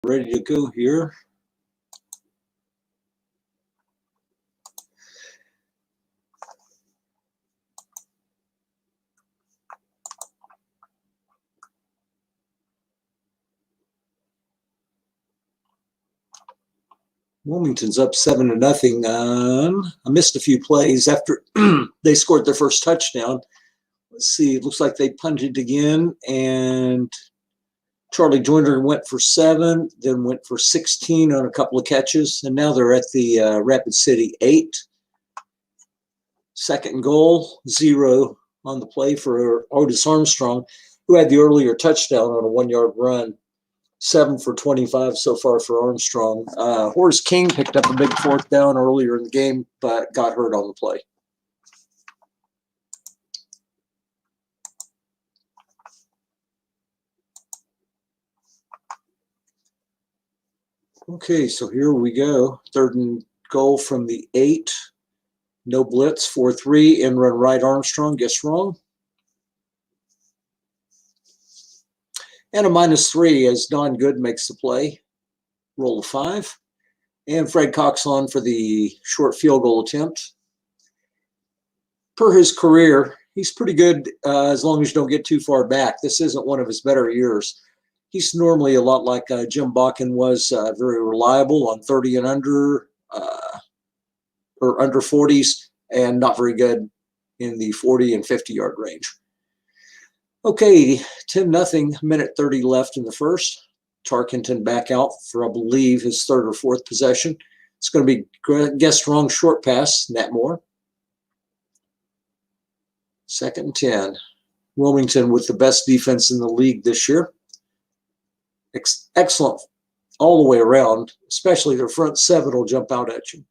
Ready to go here. Wilmington's up 7-0. I missed a few plays after they scored their first touchdown. Let's see, it looks like they punted again, and Charlie Joyner went for 7, then went for 16 on a couple of catches, and now they're at the Rapid City 8. Second and goal, 0 on the play for Otis Armstrong, who had the earlier touchdown on a 1-yard run. 7 for 25 so far for Armstrong. Horace King picked up a big 4th down earlier in the game, but got hurt on the play. Okay, so here we go. 3rd and goal from the 8. No blitz, 4-3, and run right Armstrong. Guess wrong. And a -3 as Don Good makes the play. Roll of 5. And Fred Cox on for the short field goal attempt. Per his career, he's pretty good as long as you don't get too far back. This isn't one of his better years. He's normally a lot like Jim Bakken was, very reliable on 30 and under, or under 40s, and not very good in the 40 and 50-yard range. Okay, 10-0, minute 30 left in the first. Tarkenton back out for, I believe, his 3rd or 4th possession. It's going to be guessed wrong short pass, Nat Moore. 2nd and 10. Wilmington with the best defense in the league this year. Excellent all the way around, especially their front 7 will jump out at you.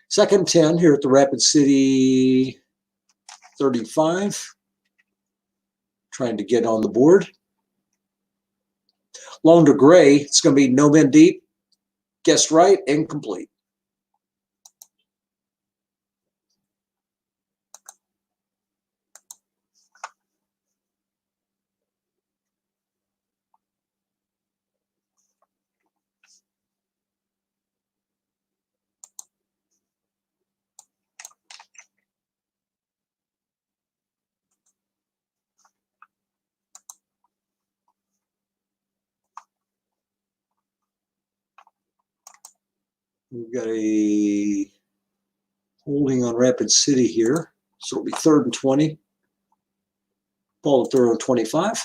2nd and 10 here at the Rapid City 35. Trying to get on the board. Long to Gray. It's going to be no men deep. Guessed right, incomplete. We've got a holding on Rapid City here. So it'll be 3rd and 20. Ball at their own 25.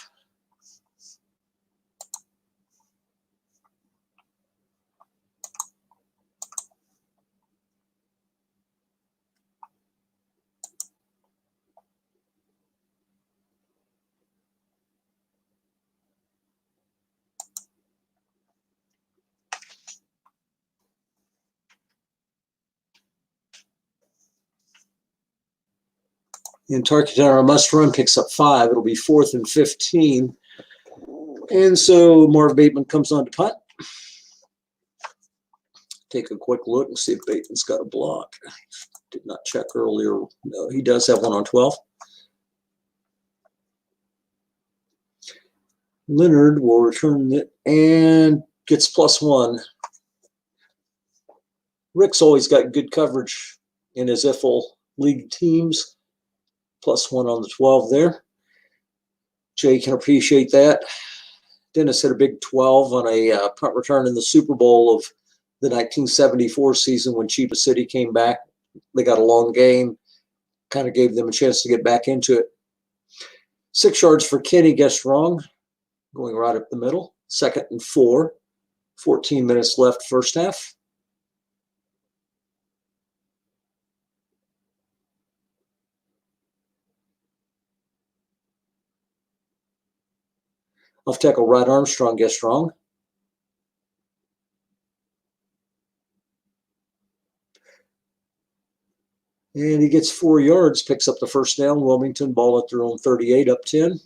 And Tarkenton must run picks up 5. It'll be 4th and 15. And so Marv Bateman comes on to punt. Take a quick look and see if Bateman's got a block. Did not check earlier. No, he does have one on 12. Leonard will return it and gets +1. Rick's always got good coverage in his IFL league teams. +1 on the 12 there. Jay can appreciate that. Dennis hit a big 12 on a punt return in the Super Bowl of the 1974 season when Chiba City came back. They got a long game, kind of gave them a chance to get back into it. 6 yards for Kenny, guessed wrong, going right up the middle. 2nd and 4, 14 minutes left first half. Off tackle right Armstrong, guessed wrong. And he gets 4 yards, picks up the first down. Wilmington ball at their own 38, up 10.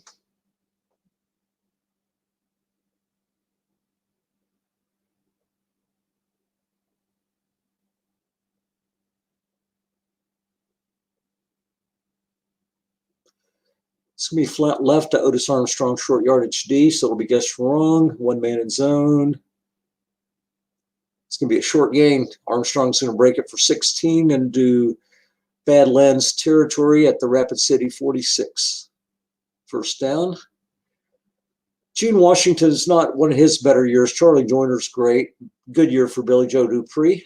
It's going to be flat left to Otis Armstrong, short yardage D, so it'll be guessed wrong. 1 man in zone. It's going to be a short gain. Armstrong's going to break it for 16 and do Badlands territory at the Rapid City 46. First down. Gene Washington's not one of his better years. Charlie Joyner's great. Good year for Billy Joe Dupree.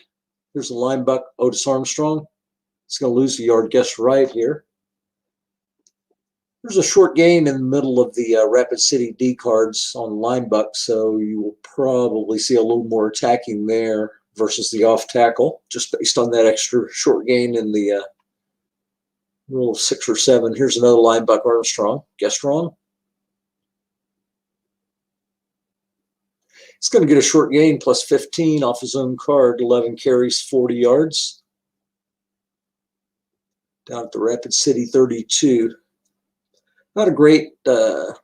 Here's a linebacker, Otis Armstrong. He's going to lose a yard, guess right here. There's a short gain in the middle of the Rapid City D cards on linebuck, so you will probably see a little more attacking there versus the off tackle, just based on that extra short gain in the middle of 6 or 7. Here's another linebacker, Armstrong. Guessed wrong. It's going to get a short gain plus 15 off his own card, 11 carries, 40 yards. Down at the Rapid City 32. Not a great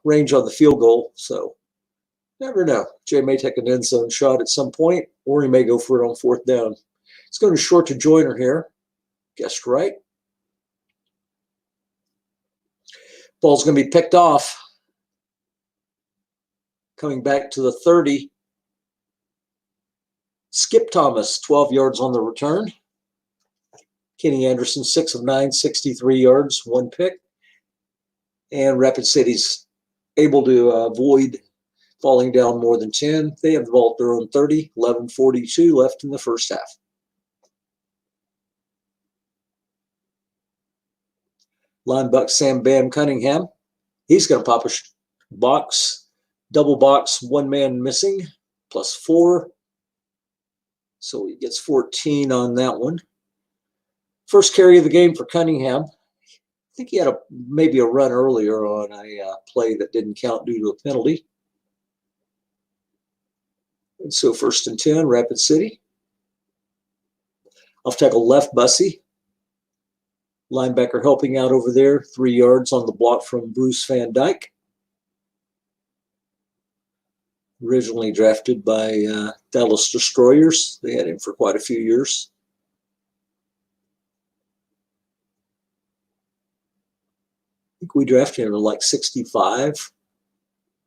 range on the field goal, so never know. Jay may take an end zone shot at some point, or he may go for it on 4th down. It's going to short to Joyner here. Guessed right. Ball's going to be picked off. Coming back to the 30. Skip Thomas, 12 yards on the return. Kenny Anderson, 6 of 9, 63 yards, 1 pick. And Rapid City's able to avoid falling down more than 10. They have the ball at their own 30, 11:42 left in the first half. Linebacker Sam Bam Cunningham. He's going to pop a box, double box, 1 man missing, plus 4. So he gets 14 on that one. First carry of the game for Cunningham. I think he had maybe a run earlier on a play that didn't count due to a penalty. And so 1st and 10, Rapid City. Off tackle left, Bussey. Linebacker helping out over there, 3 yards on the block from Bruce Van Dyke. Originally drafted by Dallas Destroyers. They had him for quite a few years. I think we drafted him at like 65,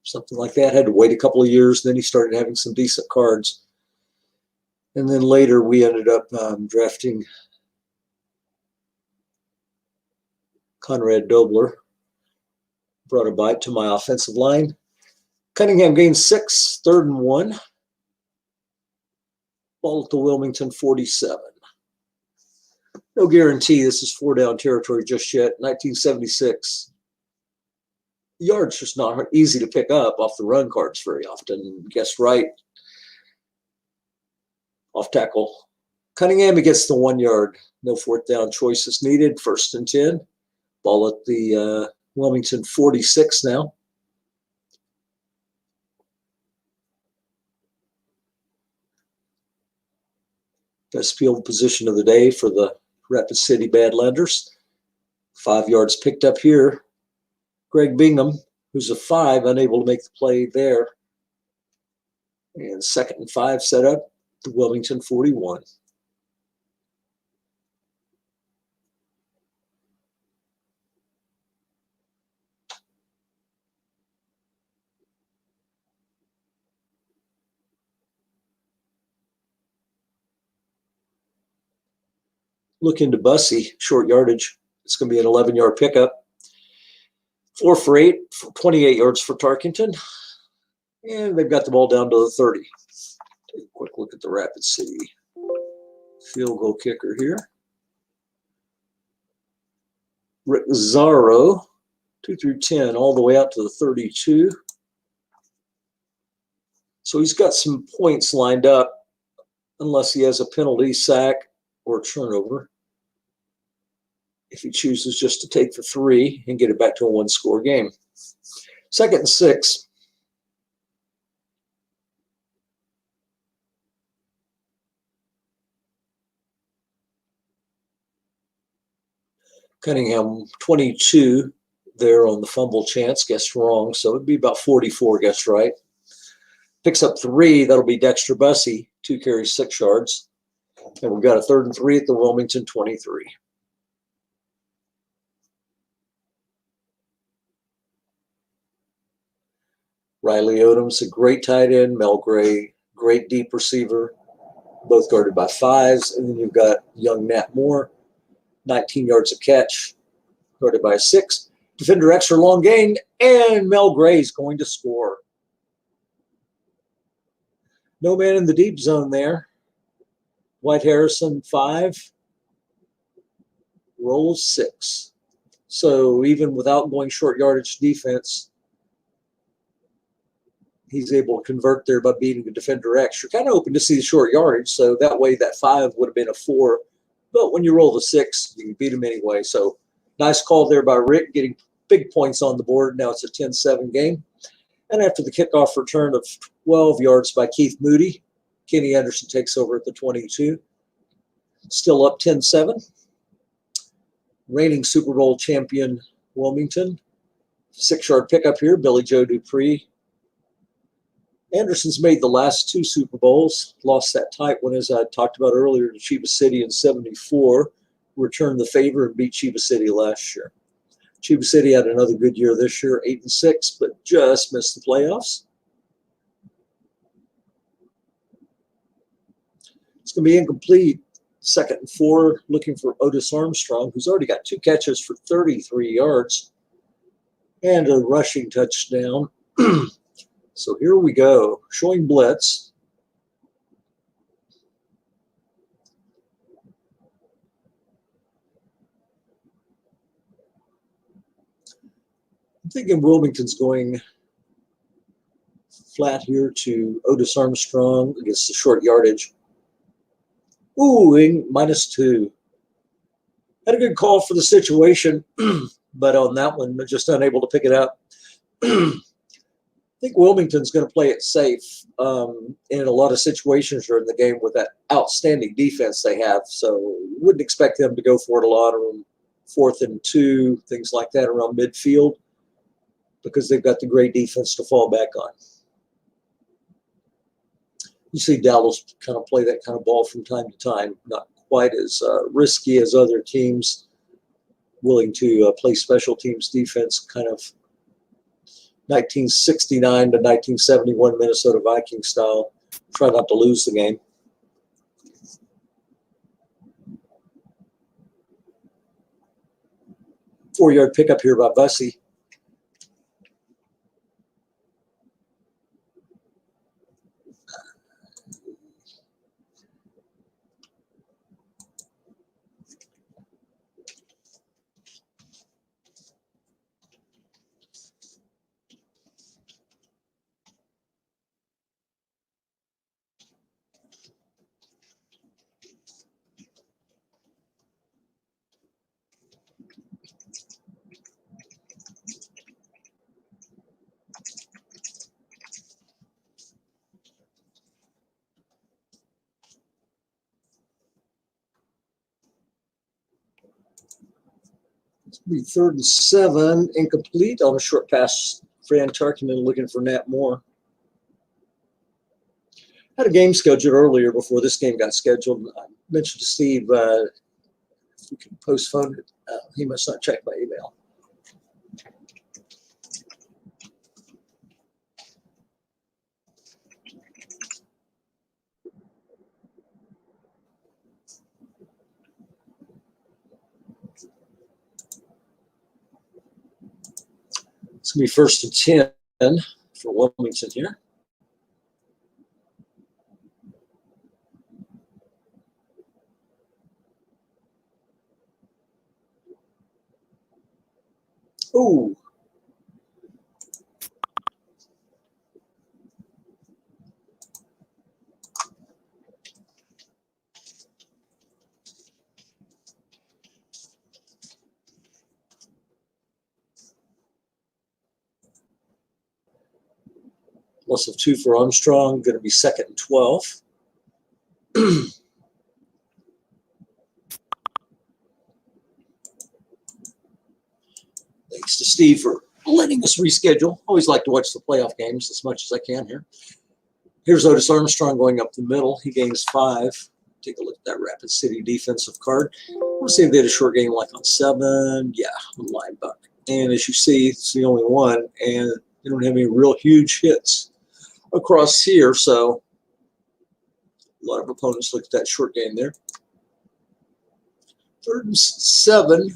something like that. Had to wait a couple of years. Then he started having some decent cards. And then later we ended up drafting Conrad Dobler. Brought a bite to my offensive line. Cunningham gains 6, 3rd and 1. Ball at the Wilmington 47. No guarantee this is 4-down territory just yet. 1976. Yards just not easy to pick up off the run cards very often. Guess right. Off tackle. Cunningham, he gets the 1 yard. No 4th down choices needed. 1st and 10. Ball at the Wilmington 46 now. Best field position of the day for the Rapid City Badlanders. 5 yards picked up here. Greg Bingham, who's a 5, unable to make the play there. And 2nd and 5 set up, the Wilmington 41. Look into Bussey, short yardage. It's going to be an 11-yard pickup. 4 for 8, 28 yards for Tarkington. And they've got the ball down to the 30. Take a quick look at the Rapid City field goal kicker here. Rick Zarro, 2 through 10, all the way out to the 32. So he's got some points lined up, unless he has a penalty, sack, or turnover. If he chooses just to take the 3 and get it back to a 1-score game. 2nd and 6. Cunningham 22 there on the fumble chance, guessed wrong. So it'd be about 44, guessed right. Picks up 3, that'll be Dexter Bussey, 2 carries, 6 yards. And we've got a 3rd and 3 at the Wilmington 23. Riley Odom's a great tight end. Mel Gray, great deep receiver. both guarded by 5s. And then you've got young Nat Moore, 19 yards of catch, guarded by a 6. Defender extra long gain, and Mel Gray's going to score. No man in the deep zone there. White Harrison, 5. Rolls 6. So even without going short yardage defense, he's able to convert there by beating the defender X. You're kind of hoping to see the short yardage, so that way that 5 would have been a 4. But when you roll the 6, you can beat him anyway. So nice call there by Rick, getting big points on the board. Now it's a 10-7 game. And after the kickoff return of 12 yards by Keith Moody, Kenny Anderson takes over at the 22. Still up 10-7. Reigning Super Bowl champion Wilmington. 6-yard pickup here, Billy Joe Dupree. Anderson's made the last 2 Super Bowls. Lost that tight one, as I talked about earlier, to Chiba City in '74. Returned the favor and beat Chiba City last year. Chiba City had another good year this year, 8-6, but just missed the playoffs. It's going to be incomplete. 2nd and 4, looking for Otis Armstrong, who's already got 2 catches for 33 yards and a rushing touchdown. So here we go, showing blitz. I'm thinking Wilmington's going flat here to Otis Armstrong against the short yardage. Ooh, -2. Had a good call for the situation, but on that one, just unable to pick it up. I think Wilmington's going to play it safe in a lot of situations during the game with that outstanding defense they have. So wouldn't expect them to go for it a lot on 4th and 2, things like that around midfield, because they've got the great defense to fall back on. You see Dallas kind of play that kind of ball from time to time, not quite as risky as other teams, willing to play special teams defense, kind of 1969 to 1971 Minnesota Vikings style. Try not to lose the game. Four-yard pickup here by Bussey. Be 3rd and 7, incomplete on a short pass. Fran Tarkenton looking for Nat Moore. Had a game scheduled earlier before this game got scheduled. I mentioned to Steve if we can postpone it. He must not check my email. It's going to be 1st and 10 for Wilmington here. Ooh. Loss of 2 for Armstrong, going to be 2nd and 12. Thanks to Steve for letting us reschedule. Always like to watch the playoff games as much as I can here. Here's Otis Armstrong going up the middle. He gains 5. Take a look at that Rapid City defensive card. We'll see if they had a short game like on 7. Yeah, on linebacker. And as you see, it's the only one, and they don't have any real huge hits across here. So A lot of opponents look at that short game there. 3rd and 7,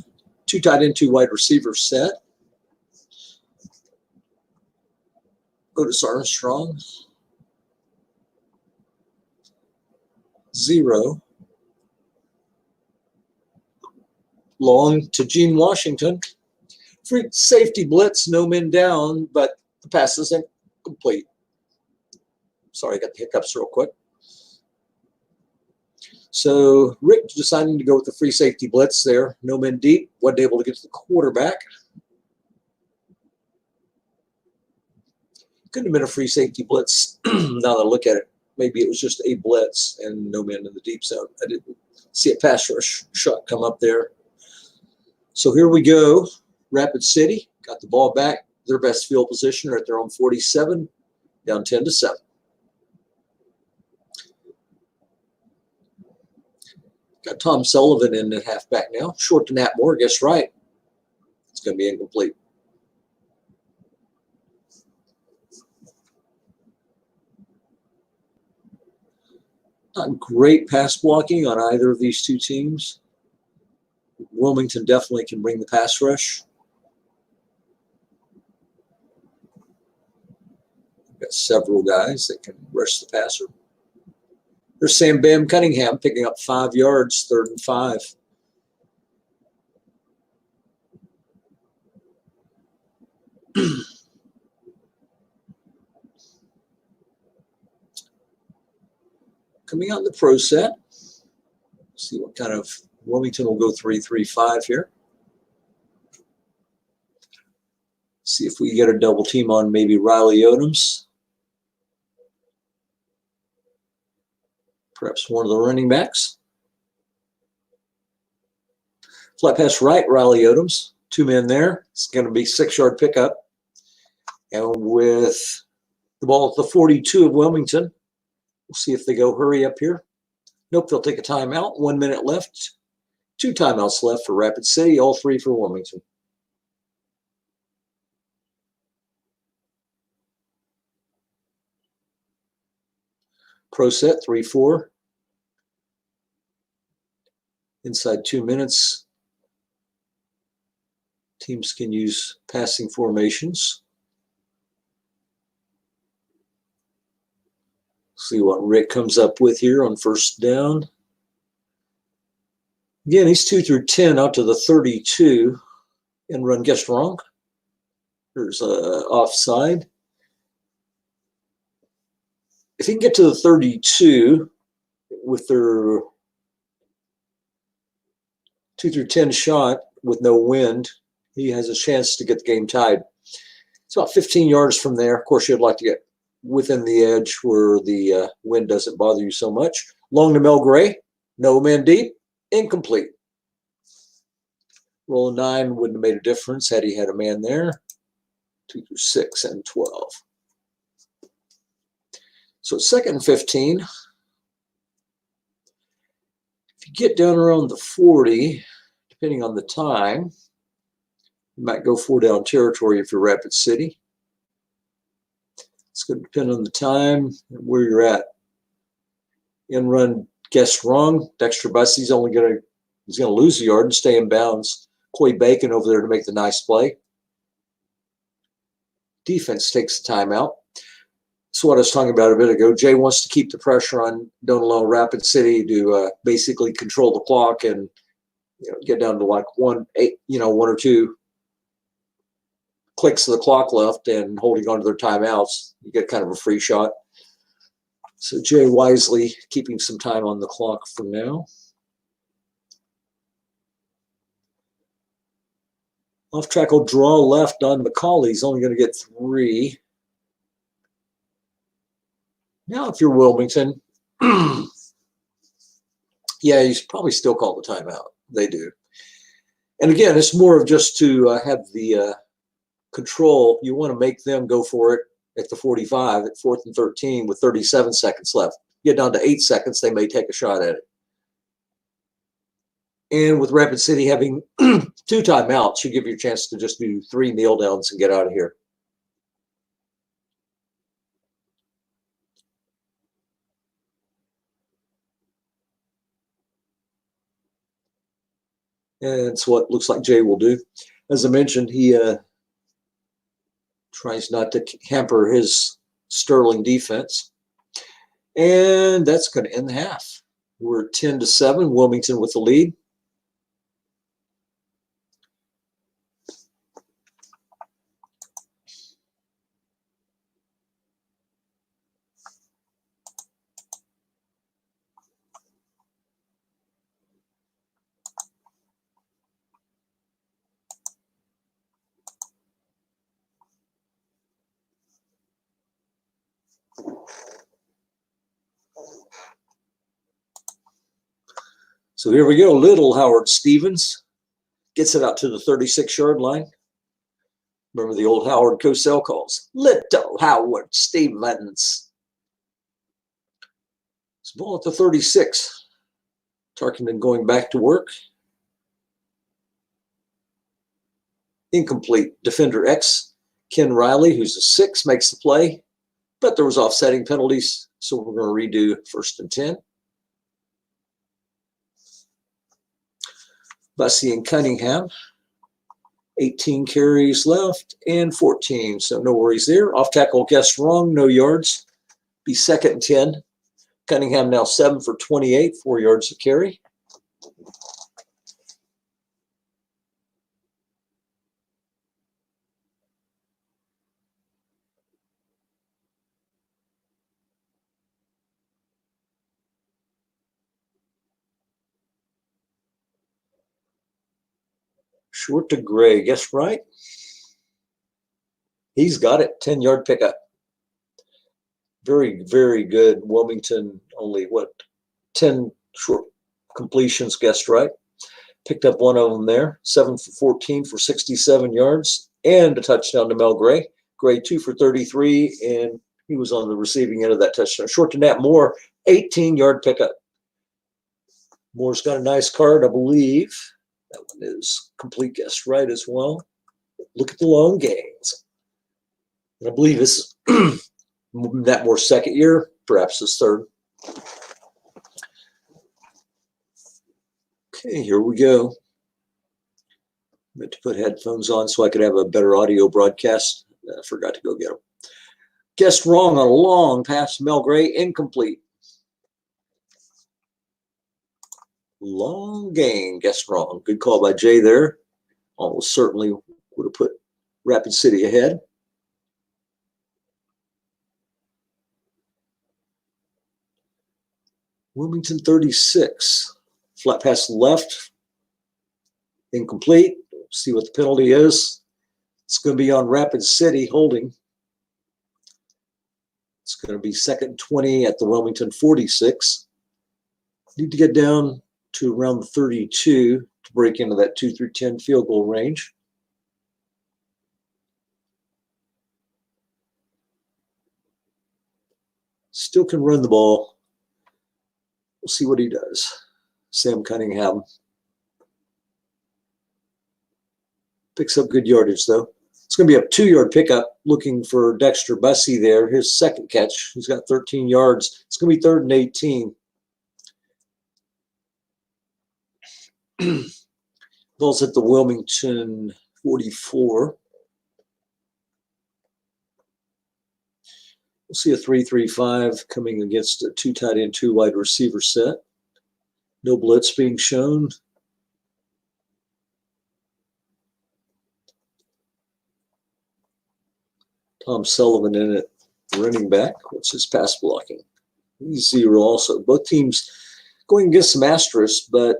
2 tight end, 2 wide receiver set. Otis Armstrong. 0. Long to Gene Washington. Free safety blitz, no men down, but the pass isn't complete. Sorry, I got the hiccups real quick. So Rick deciding to go with the free safety blitz there. No men deep. Wasn't able to get to the quarterback. Couldn't have been a free safety blitz. Now that I look at it, maybe it was just a blitz and no men in the deep zone. I didn't see a pass rush shot come up there. So here we go. Rapid City got the ball back. Their best field position are at their own 47, down 10-7. Got Tom Sullivan in at halfback now. Short to Nat Moore, guess right. It's going to be incomplete. Not great pass blocking on either of these two teams. Wilmington definitely can bring the pass rush. Got several guys that can rush the passer. There's Sam Bam Cunningham picking up 5 yards, 3rd and 5. Coming out in the pro set. See what kind of Wilmington will go 3-3-5 here. See if we get a double team on maybe Riley Odoms. Perhaps one of the running backs. Flat pass right, Riley Odoms. 2 men there. It's going to be 6-yard pickup. And with the ball at the 42 of Wilmington, we'll see if they go hurry up here. Nope, they'll take a timeout. 1 minute left. 2 timeouts left for Rapid City, all 3 for Wilmington. Pro set, 3-4. Inside 2 minutes, teams can use passing formations. See what Rick comes up with here on 1st down. Again, he's 2 through 10 out to the 32. And run guessed wrong. There's a offside. If he can get to the 32 with their 2 through 10 shot with no wind, he has a chance to get the game tied. It's about 15 yards from there. Of course, you'd like to get within the edge where the wind doesn't bother you so much. Long to Mel Gray. No man deep. Incomplete. Roll of 9 wouldn't have made a difference had he had a man there. 2 through 6 and 12. So 2nd and 15. If you get down around the 40, depending on the time, you might go 4-down territory if you're Rapid City. It's going to depend on the time and where you're at. In run guessed wrong. Dexter Bussey's only going to lose a yard and stay in bounds. Coy Bacon over there to make the nice play. Defense takes the timeout. That's what I was talking about a bit ago. Jay wants to keep the pressure on. Don't allow Rapid City to basically control the clock and get down to like 1 or 2 clicks of the clock left and holding on to their timeouts. You get kind of a free shot. So Jay wisely keeping some time on the clock for now. Off track will draw left on McCauley. He's only going to get 3. Now, if you're Wilmington, yeah, you probably still call the timeout. They do. And again, it's more of just to have the control. You want to make them go for it at the 45 at 4th and 13 with 37 seconds left. Get down to 8 seconds, they may take a shot at it. And with Rapid City having 2 timeouts, you give you a chance to just do 3 kneel downs and get out of here. And it's what looks like Jay will do. As I mentioned, he tries not to hamper his sterling defense. And that's going to end the half. We're 10-7, Wilmington with the lead. So here we go. Little Howard Stevens gets it out to the 36-yard line. Remember the old Howard Cosell calls. Little Howard Stevens. It's ball at the 36. Tarkenton going back to work. Incomplete. Defender X, Ken Riley, who's a 6, makes the play. But there was offsetting penalties, so we're going to redo 1st and 10. Bussey and Cunningham, 18 carries left and 14, so no worries there. Off tackle guessed wrong, no yards. Be 2nd and 10. Cunningham now 7 for 28, 4 yards to carry. Short to Gray, guess right. He's got it, 10-yard pickup. Very, very good. Wilmington only, 10 short completions, guessed right. Picked up one of them there, 7 for 14 for 67 yards and a touchdown to Mel Gray. Gray 2 for 33, and he was on the receiving end of that touchdown. Short to Nat Moore, 18-yard pickup. Moore's got a nice card, I believe. That one is complete guessed right as well. Look at the long gains. And I believe this Nat Moore's 2nd year, perhaps his 3rd. Okay, here we go. I meant to put headphones on so I could have a better audio broadcast. I forgot to go get them. Guessed wrong on a long pass. Mel Gray, incomplete. Long gain, guessed wrong. Good call by Jay there. Almost certainly would have put Rapid City ahead. Wilmington 36. Flat pass left. Incomplete. See what the penalty is. It's going to be on Rapid City holding. It's going to be 2nd and 20 at the Wilmington 46. Need to get down to around the 32 to break into that 2 through 10 field goal range. Still can run the ball. We'll see what he does. Sam Cunningham picks up good yardage, though. It's going to be a 2-yard pickup looking for Dexter Bussey there. His 2nd catch. He's got 13 yards. It's going to be 3rd and 18. Ball's at the Wilmington 44. We'll see a 3-3-5 coming against a 2 tight end, 2 wide receiver set. No blitz being shown. Tom Sullivan in it, running back. What's his pass blocking? He's 0 also. Both teams going against some asterisks, but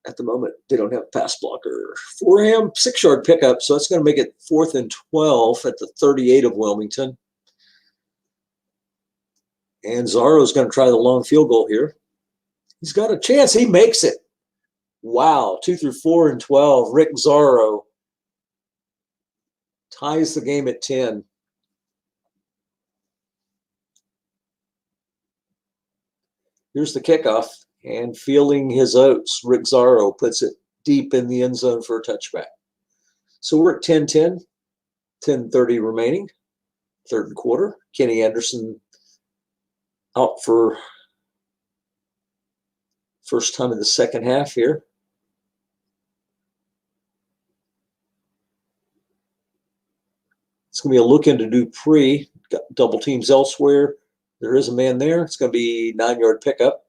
at the moment they don't have a pass blocker for him. 6-yard pickup, so that's going to make it 4th and 12 at the 38 of Wilmington. And Zarro's going to try the long field goal here. He's got a chance. He makes it. Wow, 2 through 4 and 12. Rick Zarro ties the game at 10. Here's the kickoff, and feeling his oats, Rick Zarro puts it deep in the end zone for a touchback. So we're at 10-10, 10:30 remaining, 3rd quarter. Kenny Anderson out for first time in the 2nd half here. It's going to be a look into Dupree. Got double teams elsewhere. There is a man there. It's going to be 9-yard pickup.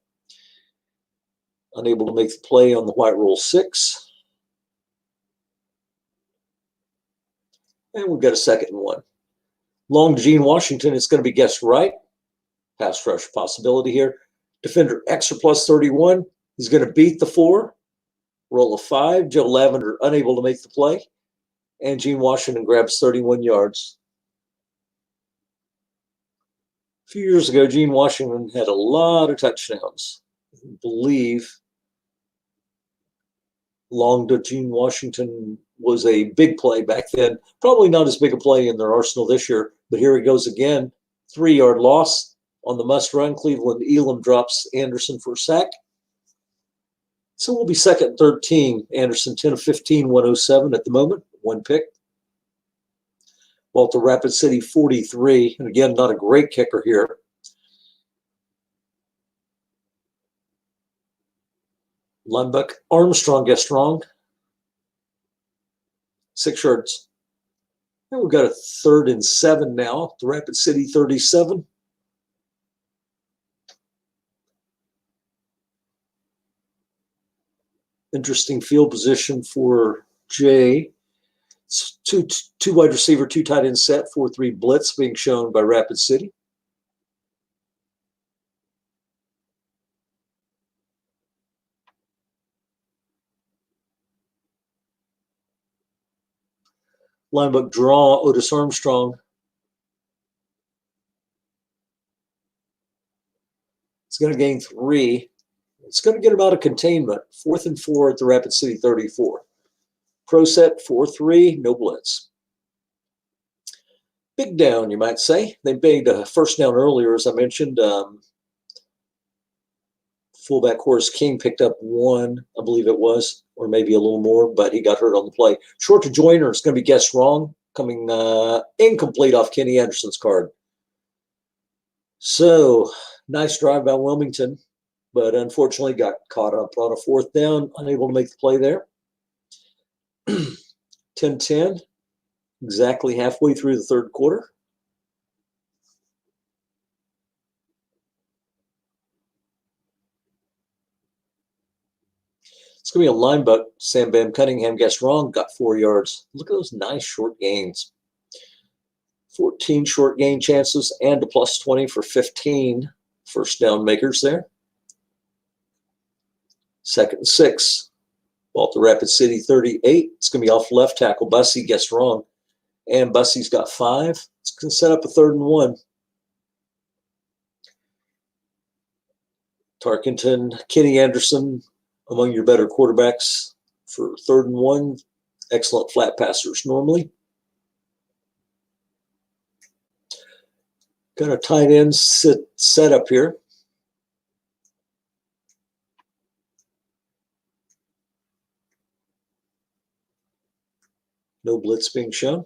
Unable to make the play on the white roll 6. And we've got a 2nd and 1. Long to Gene Washington. It's going to be guessed right. Pass rush possibility here. Defender extra plus 31. He's going to beat the 4. Roll of 5. Joe Lavender unable to make the play. And Gene Washington grabs 31 yards. A few years ago, Gene Washington had a lot of touchdowns. I believe long to Gene Washington was a big play back then. Probably not as big a play in their arsenal this year, but here he goes again. 3-yard loss on the must run. Cleveland Elam drops Anderson for a sack. So we'll be 2nd and 13. Anderson 10 of 15, 107 at the moment, 1 pick. Walter Rapid City 43, and again, not a great kicker here. Linebacker Armstrong gets wrong. 6 yards. And we've got a 3rd and 7 now. The Rapid City 37. Interesting field position for Jay. It's two wide receiver, 2 tight end set, 4-3 blitz being shown by Rapid City. Linebacker draw, Otis Armstrong. It's going to gain 3. It's going to get about a containment. 4th and 4 at the Rapid City 34. Pro set 4-3, no blitz. Big down, you might say. They made a first down earlier, as I mentioned. Fullback Horace King picked up 1, I believe it was, or maybe a little more, but he got hurt on the play. Short to Joyner is going to be guessed wrong, coming incomplete off Kenny Anderson's card. So, nice drive by Wilmington, but unfortunately got caught up on a 4th down, unable to make the play there. 10-10, exactly halfway through the 3rd quarter. It's going to be a linebacker. Sam Bam Cunningham gets wrong, got 4 yards. Look at those nice short gains. 14 short gain chances and a plus 20 for 15 first down makers there. 2nd and 6. Walter Rapid City 38. It's going to be off left tackle. Bussey gets wrong. And Bussey's got 5. It's going to set up a 3rd and 1. Tarkenton, Kenny Anderson, among your better quarterbacks for 3rd and 1. Excellent flat passers normally. Got a tight end set up here. No blitz being shown.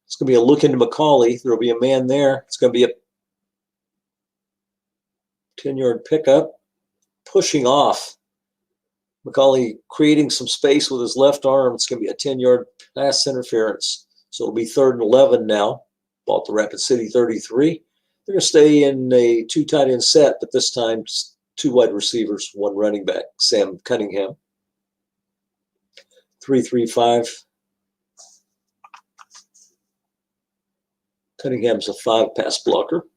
It's going to be a look into McCauley. There will be a man there. It's going to be a 10-yard pickup. Pushing off. McCauley creating some space with his left arm. It's going to be a 10-yard pass interference. So it'll be 3rd and 11 now. Ball to Rapid City 33. They're going to stay in a 2 tight end set, but this time 2 wide receivers, 1 running back, Sam Cunningham. 3-3-5. Cunningham's a 5 pass blocker.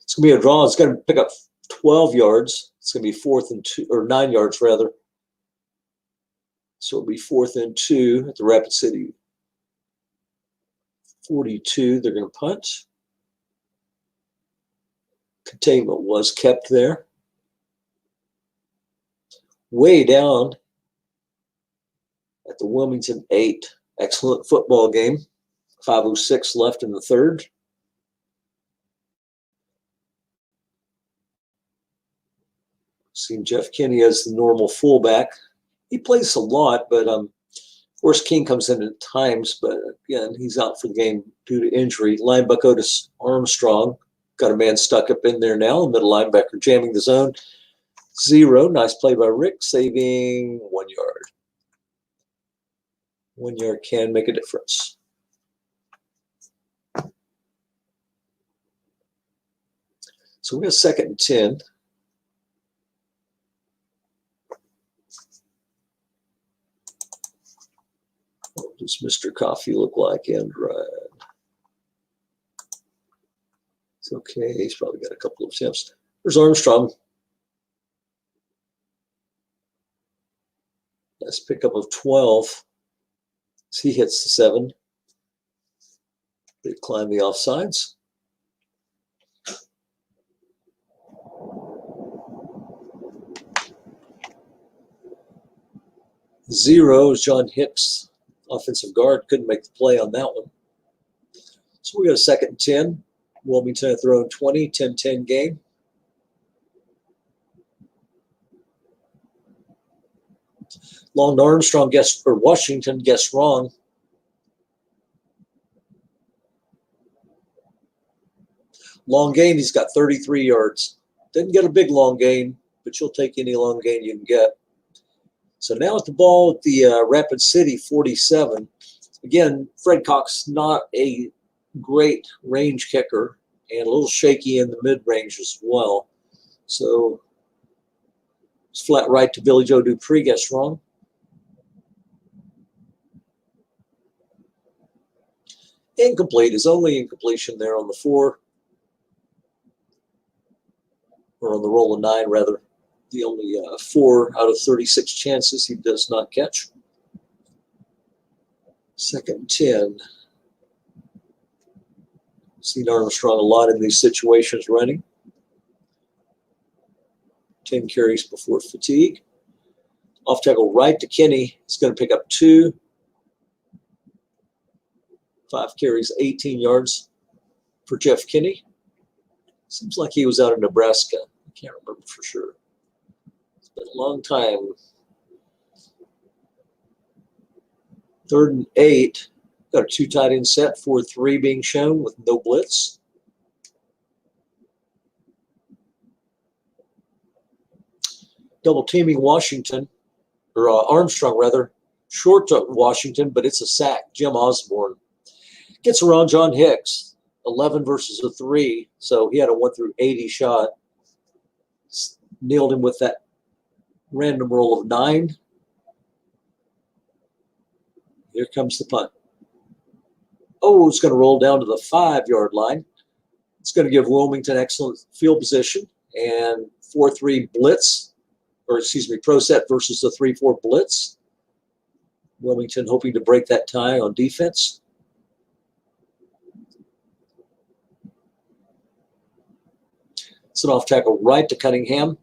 It's going to be a draw. It's going to pick up 12 yards. It's going to be 4th and 2, or 9 yards rather. So it'll be 4th and 2 at the Rapid City 42. They're going to punt. Containment was kept there. Way down at the Wilmington 8. Excellent football game. 5:06 left in the 3rd. Seen Jeff Kinney as the normal fullback. He plays a lot, but course, King comes in at times, but again, he's out for the game due to injury. Linebacker Otis Armstrong got a man stuck up in there now. Middle linebacker jamming the zone. 0. Nice play by Rick, saving 1 yard. 1 yard can make a difference. So we got 2nd and 10. What does Mr. Coffee look like? And right. It's okay. He's probably got a couple of attempts. There's Armstrong. Nice pickup of 12. So he hits the 7. They climb the offsides. 0 is John Hicks, offensive guard. Couldn't make the play on that one. So we got a 2nd and 10. Wilmington throwing 20, 10-10 game. Long to Armstrong guessed, or Washington guessed wrong. Long gain, he's got 33 yards. Didn't get a big long gain, but you'll take any long gain you can get. So now at the ball at the Rapid City 47. Again, Fred Cox, not a great range kicker and a little shaky in the mid-range as well. So it's flat right to Billy Joe Dupree, guessed wrong. Incomplete. His only incompletion there on the 4, or on the roll of 9 rather. The only 4 out of 36 chances he does not catch. 2nd and 10. Seen Armstrong a lot in these situations running. 10 carries before fatigue. Off tackle right to Kenny. He's going to pick up 2. 5 carries, 18 yards for Jeff Kinney. Seems like he was out of Nebraska. I can't remember for sure. It's been a long time. 3rd and 8. Got a 2 tight end set, 4-3 being shown with no blitz. Double teaming Washington, or Armstrong rather. Short to Washington, but it's a sack. Jim Osborne gets around John Hicks. 11 versus a 3, so he had a 1 through 80 shot. Nailed him with that random roll of 9. Here comes the punt. Oh, it's going to roll down to the 5-yard line. It's going to give Wilmington excellent field position and 4-3 blitz, or excuse me, pro set versus the 3-4 blitz. Wilmington hoping to break that tie on defense. It's an off tackle right to Cunningham.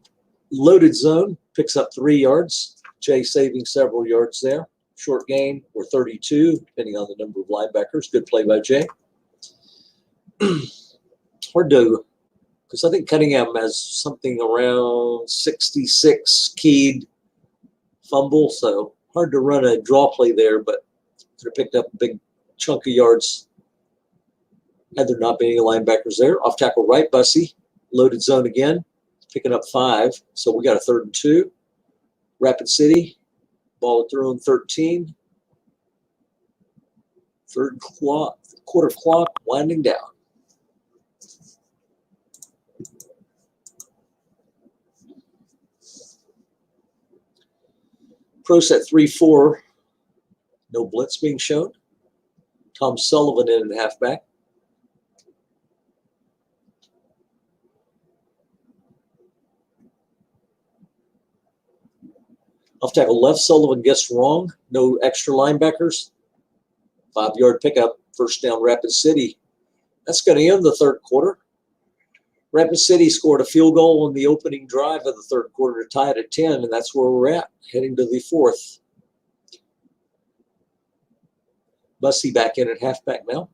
Loaded zone, picks up 3 yards. Jay saving several yards there. Short gain or 32, depending on the number of linebackers. Good play by Jay. Hard to, because I think Cunningham has something around 66 keyed fumble, so hard to run a draw play there, but could have picked up a big chunk of yards had there not been any linebackers there. Off tackle right, Bussey. Loaded zone again, picking up 5. So we got a 3rd and 2. Rapid City, ball at their own 13. Quarter clock winding down. Pro set 3-4. No blitz being shown. Tom Sullivan in at halfback. Off tackle left, Sullivan guessed wrong. No extra linebackers. 5-yard pickup, 1st down Rapid City. That's going to end the 3rd quarter. Rapid City scored a field goal in the opening drive of the 3rd quarter to tie it at 10, and that's where we're at, heading to the 4th. Bussey back in at halfback now.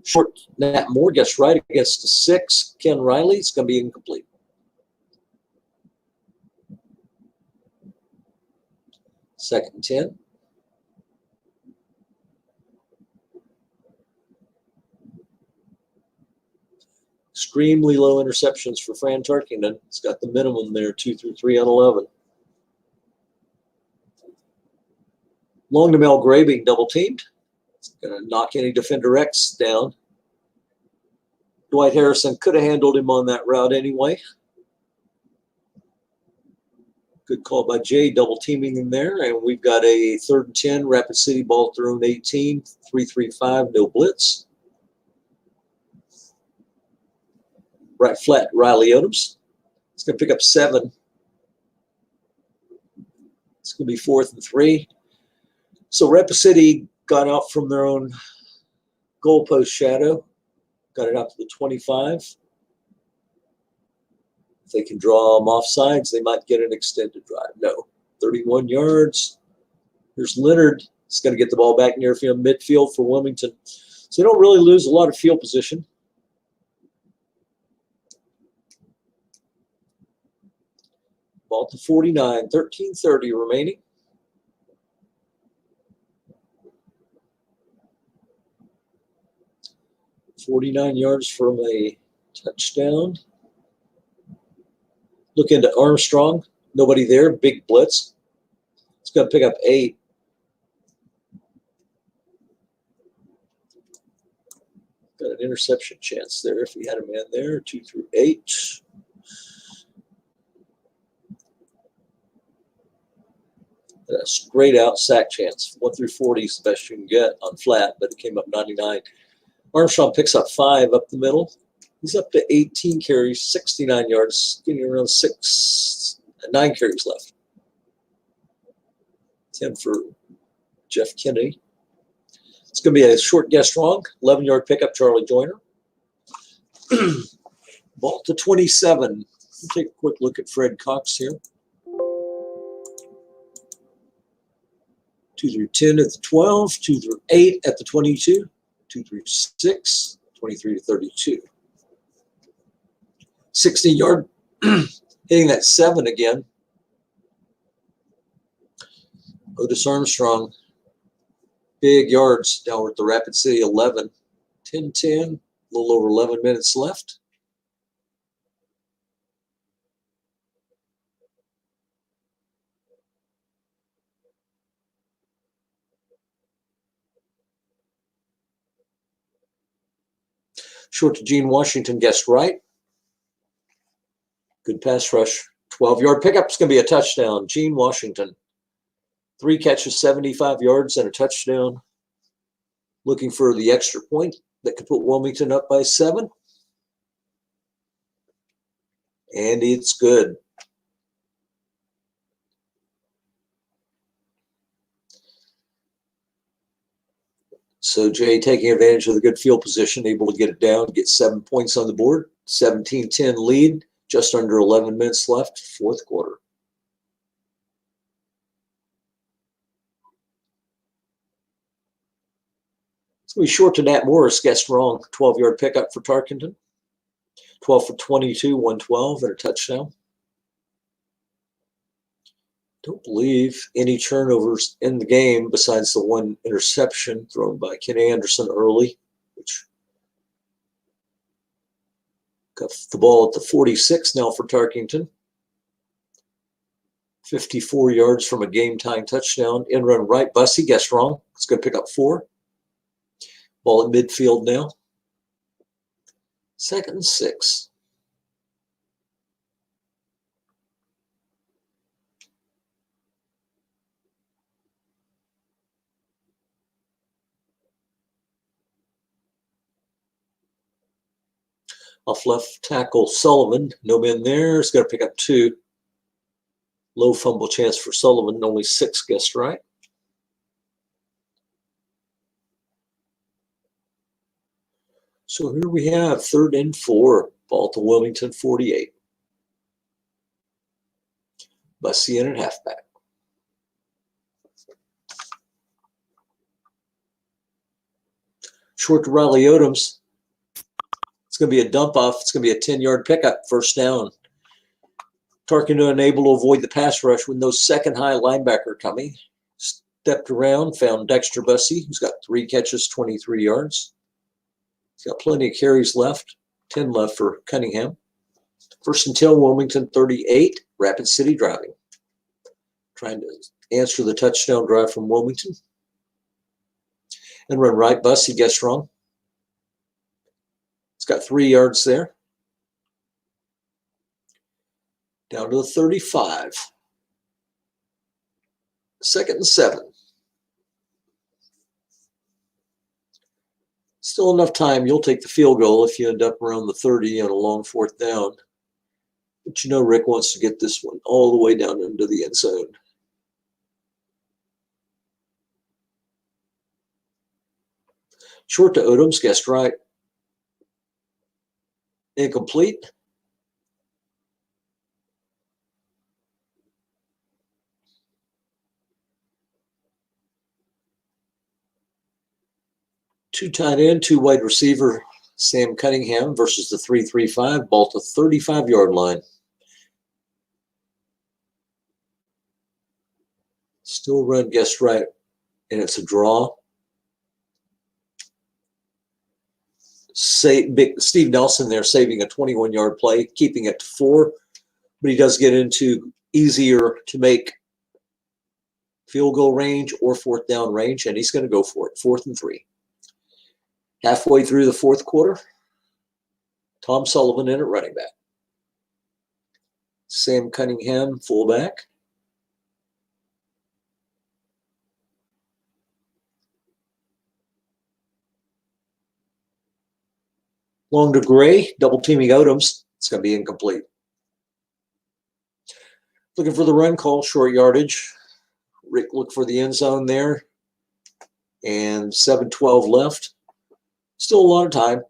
Short, Nat Moore gets right against the 6. Ken Riley, it's going to be incomplete. 2nd and 10. Extremely low interceptions for Fran Tarkington. It's got the minimum there, 2 through 3 on 11. Long to Mel Gray being double teamed. It's going to knock any defender X down. Dwight Harrison could have handled him on that route anyway. Good call by Jay, double teaming him there. And we've got a 3rd and 10, Rapid City, ball at their own 18, 3-3-5, no blitz. Right flat, Riley Odoms. It's going to pick up 7. It's going to be 4th and 3. So Rapid City got out from their own goalpost shadow, got it out to the 25. If they can draw them off sides, they might get an extended drive. No, 31 yards. Here's Leonard. He's going to get the ball back near field, midfield for Wilmington. So they don't really lose a lot of field position. Ball to 49, 13:30 remaining. $49 yards from a touchdown. Look into Armstrong. Nobody there. Big blitz. It's going to pick up 8. Got an interception chance there if he had a man there. 2 through 8. A straight out sack chance. 1 through 40 is the best you can get on flat, but it came up 99. Armstrong picks up 5 up the middle. He's up to 18 carries, 69 yards, getting around 9 carries left. 10 for Jeff Kennedy. It's going to be a short guess wrong. 11-yard pickup, Charlie Joyner. Ball to 27. We'll take a quick look at Fred Cox here. 2 through 10 at the 12, 2 through 8 at the 22, 2 through 6, 23 to 32. 60-yard, hitting that 7 again. Otis Armstrong, big yards down at the Rapid City 11. 10-10, a little over 11 minutes left. Short to Gene Washington, guessed right. Good pass rush. 12-yard pickup is going to be a touchdown. Gene Washington. 3 catches, 75 yards, and a touchdown. Looking for the extra point that could put Wilmington up by 7. And it's good. So Jay taking advantage of the good field position, able to get it down, get 7 points on the board. 17-10 lead, just under 11 minutes left, 4th quarter. It's going to be short to Nat Morris, guessed wrong. 12-yard pickup for Tarkington. 12 for 22, 112, and a touchdown. Don't believe any turnovers in the game besides the 1 interception thrown by Ken Anderson early, which got the ball at the 46 now for Tarkington. 54 yards from a game-time touchdown. In run right, Bussey, guessed wrong. It's going to pick up 4. Ball at midfield now. 2nd and 6. Off left tackle Sullivan, no men there. It's going to pick up 2. Low fumble chance for Sullivan, only 6 guessed right. So here we have 3rd and 4, ball to Wilmington 48. Bussey in at halfback. Short to Riley Odoms. It's going to be a dump off. It's going to be a 10-yard pickup, 1st down. Tarkington unable to avoid the pass rush with no second high linebacker coming. Stepped around, found Dexter Bussey, who's got 3 catches, 23 yards. He's got plenty of carries left, 10 left for Cunningham. 1st and 10, Wilmington 38, Rapid City driving. Trying to answer the touchdown drive from Wilmington. And run right, Bussey guessed wrong. It's got 3 yards there. Down to the 35. 2nd and 7. Still enough time. You'll take the field goal if you end up around the 30 on a long 4th down. But you know Rick wants to get this one all the way down into the end zone. Short to Odoms, guessed right. Incomplete. Two tight end, 2 wide receiver, Sam Cunningham versus the 3-3-5, ball to 35-yard line. Still run guessed right, and it's a draw. Steve Nelson there saving a 21-yard play, keeping it to 4, but he does get into easier to make field goal range or 4th down range, and he's going to go for it, 4th and 3. Halfway through the 4th quarter, Tom Sullivan in at running back. Sam Cunningham, fullback. Long to Gray, double teaming Odoms. It's going to be incomplete. Looking for the run call, short yardage. Rick looked for the end zone there. And 7:12 left. Still a lot of time.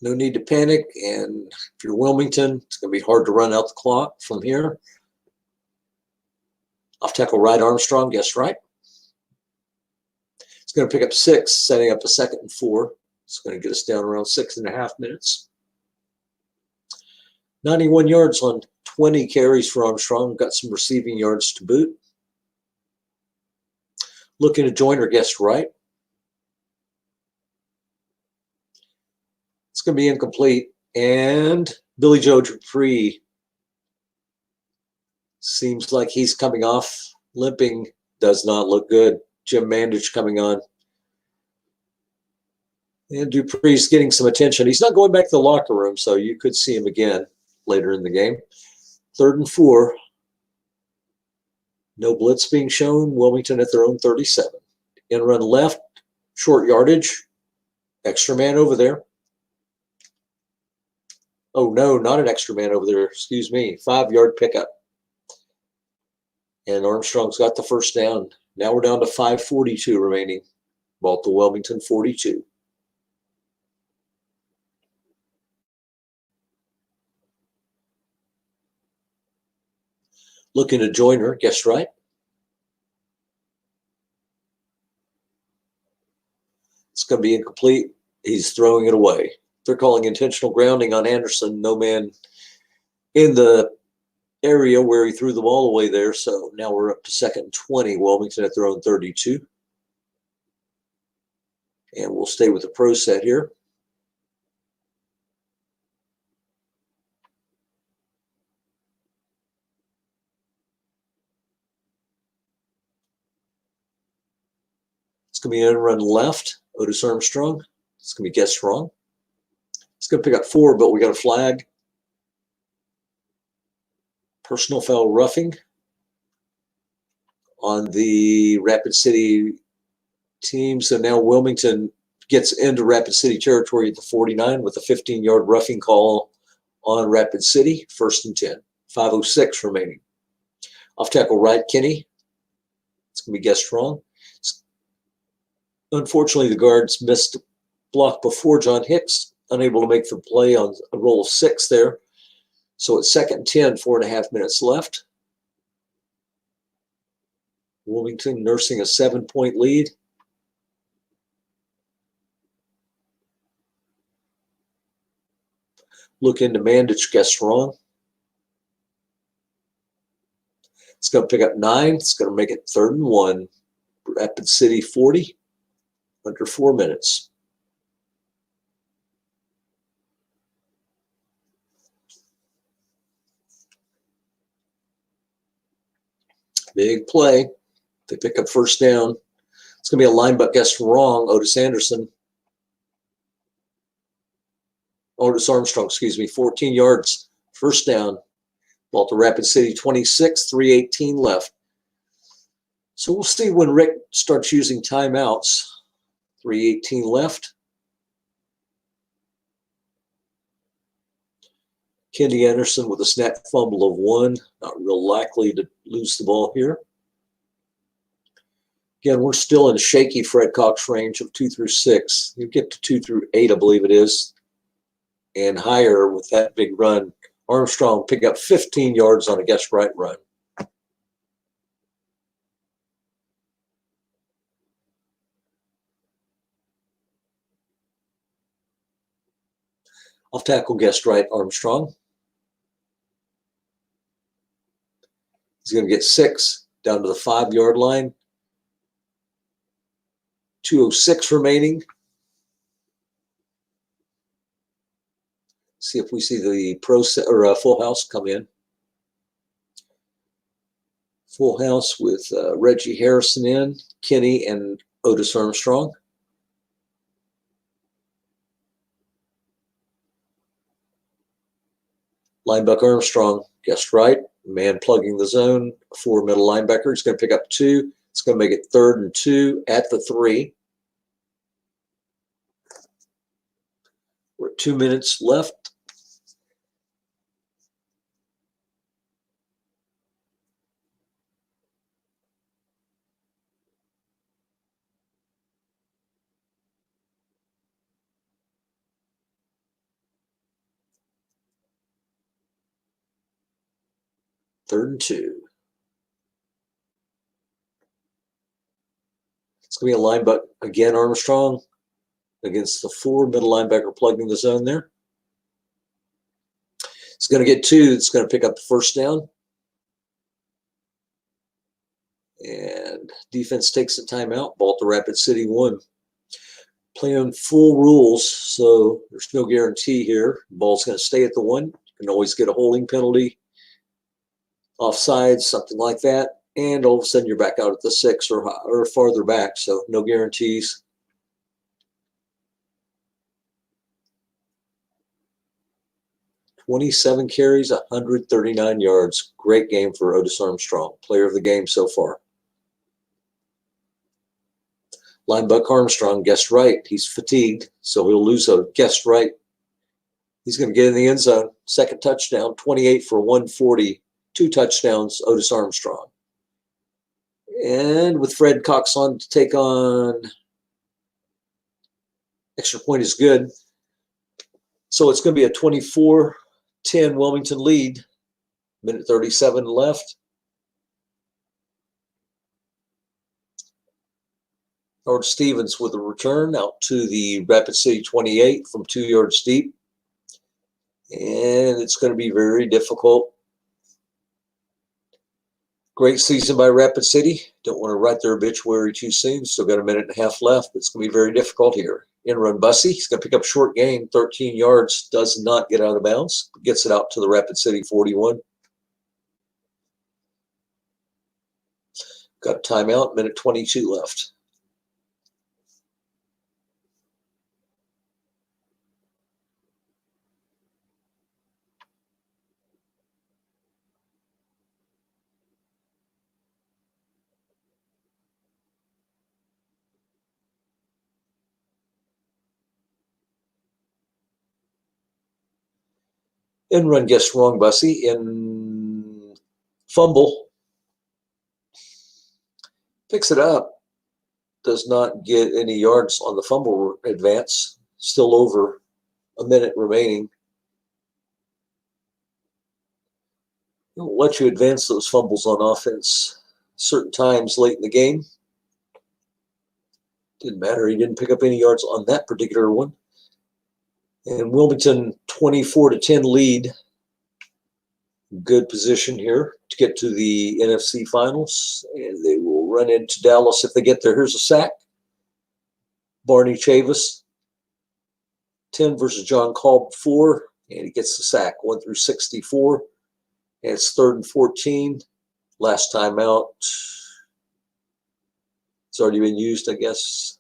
No need to panic. And if you're Wilmington, it's going to be hard to run out the clock from here. Off tackle right, Armstrong, guessed right. It's going to pick up 6, setting up a 2nd and 4. It's going to get us down around 6.5 minutes. 91 yards on 20 carries for Armstrong. Got some receiving yards to boot. Looking to Joyner, guessed right. It's going to be incomplete. And Billy Joe Dupree seems like he's coming off limping. Does not look good. Jim Mandich coming on. And Dupree's getting some attention. He's not going back to the locker room, so you could see him again later in the game. 3rd and 4. No blitz being shown. Wilmington at their own 37. In run left, short yardage. Extra man over there. Oh, no, not an extra man over there. Excuse me. 5-yard pickup. And Armstrong's got the 1st down. Now we're down to 5:42 remaining. Ball to Wilmington 42. Looking at Joyner, guessed right. It's going to be incomplete. He's throwing it away. They're calling intentional grounding on Anderson. No man in the area where he threw the ball away there. So now we're up to 2nd and 20. Wilmington at their own 32. And we'll stay with the pro set here. It's going to be an end run left. Otis Armstrong. It's going to be guessed wrong. It's going to pick up 4, but we got a flag. Personal foul roughing on the Rapid City team. So now Wilmington gets into Rapid City territory at the 49 with a 15-yard roughing call on Rapid City. 1st and 10. 5:06 remaining. Off tackle right, Kenny. It's going to be guessed wrong. Unfortunately, the guards missed a block before John Hicks, unable to make the play on a roll of 6 there. So it's 2nd and 10, 4.5 minutes left. Wilmington nursing a 7-point lead. Look into Mandich, guessed wrong. It's going to pick up 9. It's going to make it 3rd and 1. Rapid City 40, under 4 minutes. Big play. They pick up 1st down. It's going to be a line butt guess wrong. Otis Armstrong, excuse me, 14 yards. 1st down. Ball to Rapid City 26, 3:18 left. So we'll see when Rick starts using timeouts. 3:18 left. Kenny Anderson with a snap fumble of 1. Not real likely to lose the ball here. Again, we're still in a shaky Fred Cox range of 2 through 6. You get to 2 through 8, I believe it is, and higher with that big run. Armstrong pick up 15 yards on a guess right run. Off tackle, guessed right, Armstrong. He's going to get 6 down to the 5-yard line. 2:06 remaining. See if we see the full house come in. Full house with Reggie Harrison in, Kenny, and Otis Armstrong. Linebacker Armstrong, guessed right. Man plugging the zone for middle linebacker. He's going to pick up 2. It's going to make it 3rd and 2 at the 3. We're at 2 minutes left. Third and 2. It's going to be a linebacker again, Armstrong against the 4 middle linebacker plugging the zone there. It's going to get 2. It's going to pick up the 1st down. And defense takes a timeout. Ball to Rapid City 1. Playing full rules, so there's no guarantee here. Ball's going to stay at the 1. You can always get a holding penalty, offsides, something like that. And all of a sudden you're back out at the 6 or farther back, so no guarantees. "27 carries, 139 yards. Great game for Otis Armstrong, player of the game so far. Linebacker Armstrong guessed right. He's fatigued, so he'll lose a guessed right. He's going to get in the end zone. 2nd touchdown, 28 for 140. 2 touchdowns, Otis Armstrong. And with Fred Cox on to take on, extra point is good. So it's going to be a 24-10 Wilmington lead. Minute 37 left. Howard Stevens with a return out to the Rapid City 28 from 2 yards deep. And it's going to be very difficult. Great season by Rapid City. Don't want to write their obituary too soon. Still got a minute and a half left. It's going to be very difficult here. In run Bussey. He's going to pick up short gain, 13 yards. Does not get out of bounds. Gets it out to the Rapid City 41. Got a timeout. Minute 22 left. In run guess wrong, Bussey. In fumble. Picks it up. Does not get any yards on the fumble advance. Still over a minute remaining. It'll let you advance those fumbles on offense certain times late in the game. Didn't matter. He didn't pick up any yards on that particular one. And Wilmington 24-10 lead. Good position here to get to the NFC Finals, and they will run into Dallas if they get there. Here's a sack. Barney Chavis, 10 versus John Kolb, 4, and he gets the sack, 1 through 64. And it's 3rd and 14. Last time out. It's already been used, I guess.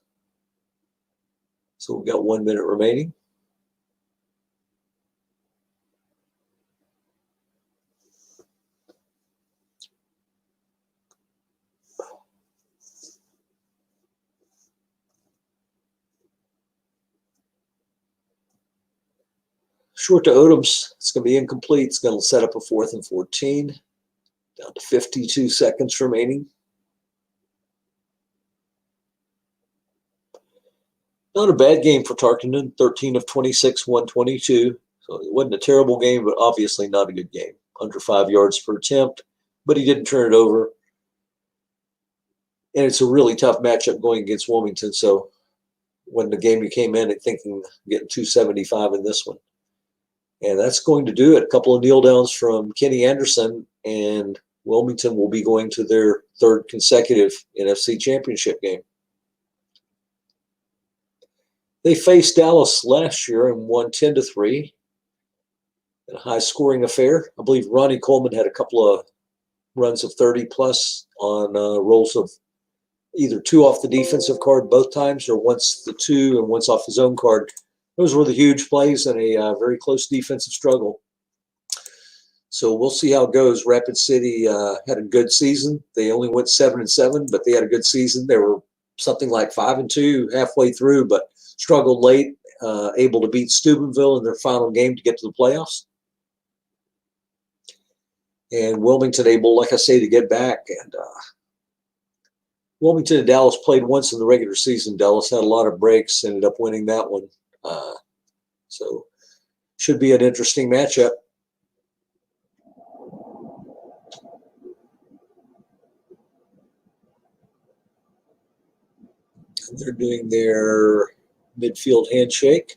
So we've got 1 minute remaining. Short to Odoms. It's going to be incomplete. It's going to set up a 4th and 14. Down to 52 seconds remaining. Not a bad game for Tarkenton. 13 of 26, 122. So it wasn't a terrible game, but obviously not a good game. Under 5 yards per attempt, but he didn't turn it over. And it's a really tough matchup going against Wilmington. So when the game you came in thinking getting 275 in this one. And that's going to do it. A couple of kneel downs from Kenny Anderson, and Wilmington will be going to their 3rd consecutive NFC Championship game. They faced Dallas last year and won 10-3 in a high-scoring affair. I believe Ronnie Coleman had a couple of runs of 30-plus on rolls of either 2 off the defensive card both times, or once the 2 and once off his own card. Those were the huge plays in a very close defensive struggle. So we'll see how it goes. Rapid City had a good season. They only went 7-7, but they had a good season. They were something like 5-2 halfway through, but struggled late, able to beat Steubenville in their final game to get to the playoffs. And Wilmington able, like I say, to get back. And Wilmington and Dallas played once in the regular season. Dallas had a lot of breaks, ended up winning that one. So should be an interesting matchup. And they're doing their midfield handshake.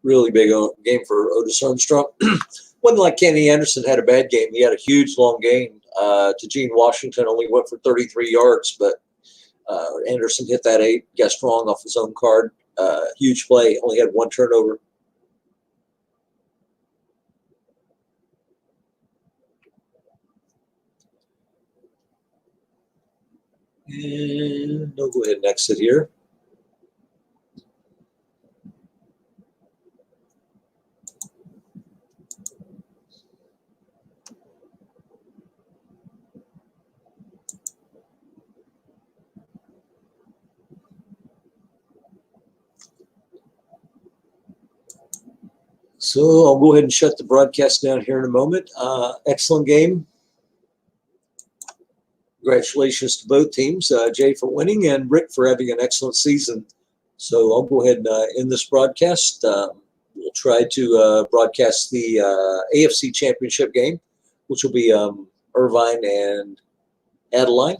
Really big game for Otis Armstrong. Wasn't like Kenny Anderson had a bad game. He had a huge long game. To Gene Washington only went for 33 yards, but Anderson hit that 8, got strong off his own card. Huge play, only had 1 turnover. And they'll go ahead and exit here. So I'll go ahead and shut the broadcast down here in a moment. Excellent game. Congratulations to both teams, Jay for winning and Rick for having an excellent season. So I'll go ahead and end this broadcast. We'll try to broadcast the AFC Championship game, which will be Irvine and Adeline.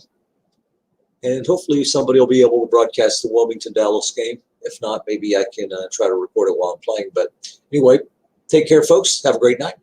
And hopefully somebody will be able to broadcast the Wilmington-Dallas game. If not, maybe I can try to record it while I'm playing. But anyway, take care, folks. Have a great night.